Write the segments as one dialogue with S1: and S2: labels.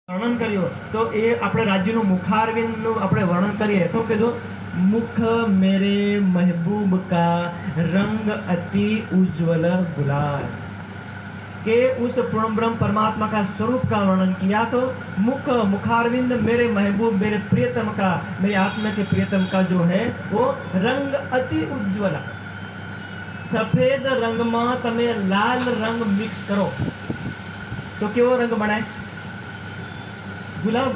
S1: વર્ણન કર્યું તો એ આપણે રાજ્યનું મુખારવિંદનું આપણે વર્ણન કરીએ તો કીધું मुख मेरे महबूब का रंग अति उज्ज्वल गुलाल के उस पूर्ण ब्रह्म परमात्मा का स्वरूप का वर्णन किया तो मुखारविंद मेरे महबूब मेरे प्रियतम का मेरे आत्मा के प्रियतम का जो है वो रंग अति उज्ज्वल सफेद रंग में तमे लाल रंग मिक्स करो तो केवो रंग बने गुलाब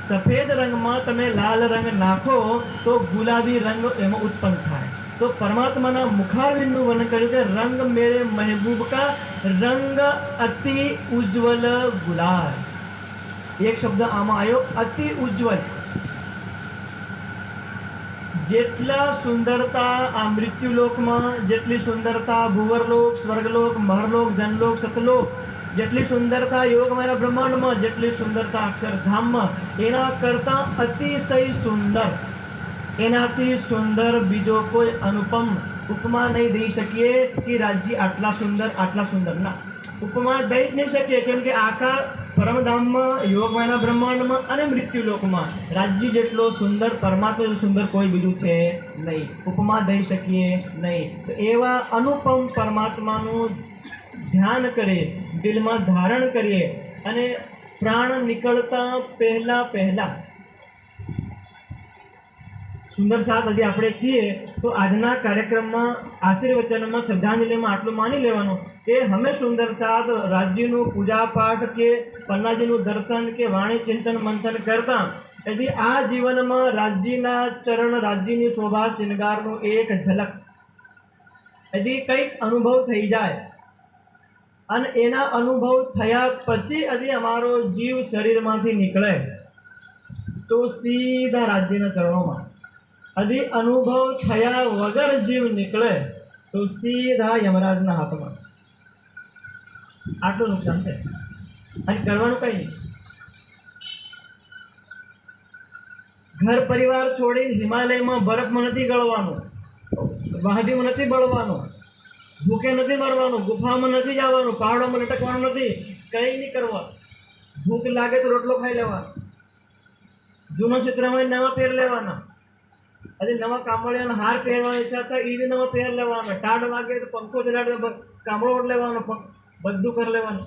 S1: सफेद रंग में तमे लाल रंग नाखो तो गुलाबी रंग एम उत्पन्न थाय तो परमात्मा मुखारविंद वर्णन कर्यु के रंग मेरे महबूब का रंग अति उज्ज्वल गुलाल एक शब्द आमा आयो अति उज्ज्वल जेटला सुंदरता आ मृत्युलोक में जेटली सुंदरता भूवरलोक स्वर्गलोक महरलोक जनलोक सतलोक जेटली सुंदरता योगमाया ब्रह्मांड में जेटली सुंदरता अक्षरधाम में एना करता अतिशय सुंदर एनाथी सुंदर बीजो कोई अनुपम उपमा नहीं दई सकिए कि राज्य आटला सुंदर ना उपमा दई नहीं सकिए केम के आखा परमधाम में योगमाया ब्रह्मांड में अने मृत्युलोक में राज्य जेटलो सुंदर परमात्मा सुंदर कोई बीजू छे नहीं उपमा दई सकिए नहीं तो एवा अनुपम परमात्मानु ध्यान करे दिल में धारण करिए अने प्राण निकलता पहला पहला सुंदर साथ हजी आपणे छीए तो आजना कार्यक्रम में आशीर्वचन में श्रद्धांजलि में आटलू मानी लेवानुं के हमें सुंदर साथ राज्यनु पूजा पाठ के पन्नाजीनु दर्शन के वाणी चिंतन मंथन करता यदि आ जीवन में राज्यना चरण राज्यनी शोभा श्रृंगारनु एक झलक यदि कईक अनुभव थई जाए अन एना अनुभव थया पछी यदि अमारो जीव शरीर मांथी निकळे तो सीधा राज्यना चरणों में यदि अनुभव थया वगर जीव निकले तो सीधा यमराजना हाथ में आटलू नुकसान है अने करवानुं कई नहीं घर परिवार छोड़ी हिमालय में बरफ में नहीं गळवानुं वहादी में नहीं बळवानुं भूखे नहीं मरवानुं गुफा में नहीं जवानुं पहाड़ों में लटकवानुं नहीं कई नहीं करवा भूख लागे तो रोटलो खाई लेवानो जूनो चित्र में नवा पेर लेवाना अरे नवा कामड़िया हार पहरवा इच्छा था ई भी नवा पहर लेवाना टाढ़ वागे तो पंखो चलाड़े कामड़ो ओढ़ लेवानो बधुं कर लेवानुं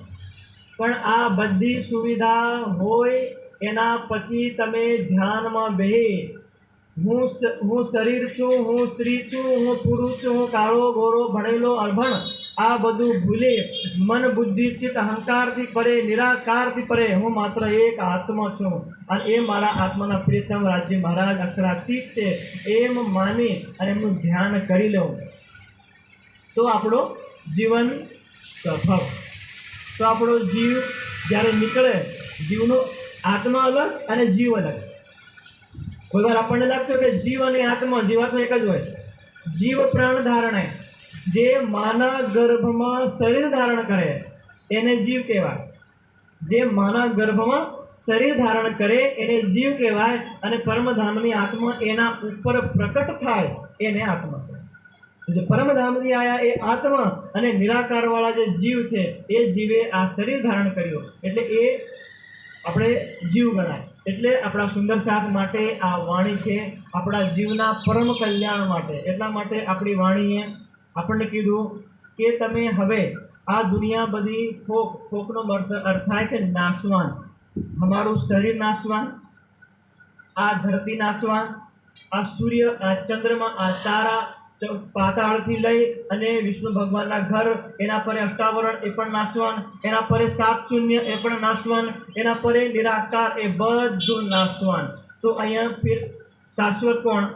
S1: पण आ बधी सुविधा होय एना पछी तमे ध्यान में बेही हूँ शरीर छूँ हूँ स्त्री छूँ हूँ पुरुष छूँ हूँ काळो गोरो भणेलो अभण आ बधु भूले मन बुद्धि चित्त अहंकार थी परे निराकार थी परे हूँ मात्र एक आत्मा छूँ और ए मारा आत्माना प्रियतम राज्य महाराज अक्षरातीत छे एम मानी अने एमनुं ध्यान करी लो तो आपणो जीवन सफल तो आपणो जीव ज्यारे निकळे जीवनो आत्मा अलग अने जीव अलग कोई बार आपने लगते कि जीव और आत्मा जीवात्मा एक ज होय जीव प्राण धारण है जे माना गर्भ में शरीर धारण करे एने जीव कहेवाय जे माना गर्भ में शरीर धारण करे एने जीव कहेवाय अने परमधामनी आत्मा एना ऊपर प्रकट थाय एने आत्मा कहेवाय जो परमधामनी आया ए आत्मा अने निराकार वाला जे जीव छे ए जीवे आ शरीर धारण कर्यो एटले ए આપણે જીવ ગણાય એટલે આપણા સુંદર સાથ માટે આ વાણી છે આપણા જીવના પરમ કલ્યાણ માટે એટલા માટે આપણી વાણીએ આપણને કીધું કે તમે હવે આ દુનિયા બધી ફોકનો અર્થ થાય કે નાશવાન અમારું શરીર નાશવાન આ ધરતી નાશવાન આ સૂર્ય આ ચંદ્रमा આ તારા पाताळथी लई अने विष्णु भगवानना घर एना परे अष्टावरण ए पण नाशवान एना परे सात शून्य ए पण नाशवान एना परे निराकार ए बधुं नाशवान तो अहींया फिर शाश्वत कोण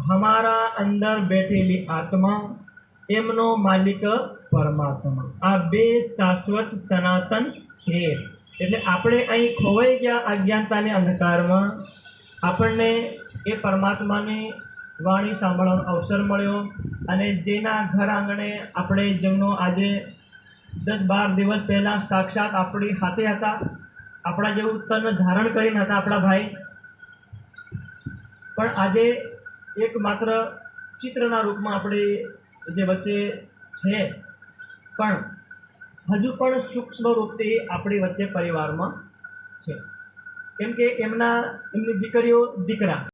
S1: हमारा अंदर बैठेली आत्मा एमनो मालिक परमात्मा आ बे शाश्वत सनातन छे एटले आपणे अहीं खोवाई गया अज्ञानताने अंधकारमां आपणने ए परमात्माने वाणी सांभळવાનો अवसर मळ्यो अने जेना घर आंगणे आपणे जेमनो आजे 10-12 दिवस पहला साक्षात आपणी हाथे हता आपणा जेवुं तन धारण करीने हता आपणा भाई पण आजे एक मात्र चित्रना रूपमां आपणे जे वच्चे छे पण હજુ પણ સૂક્ષ્મ રૂપથી આપણી વચ્ચે પરિવારમાં છે. કેમ કે એમની દીકરીઓ દીકરા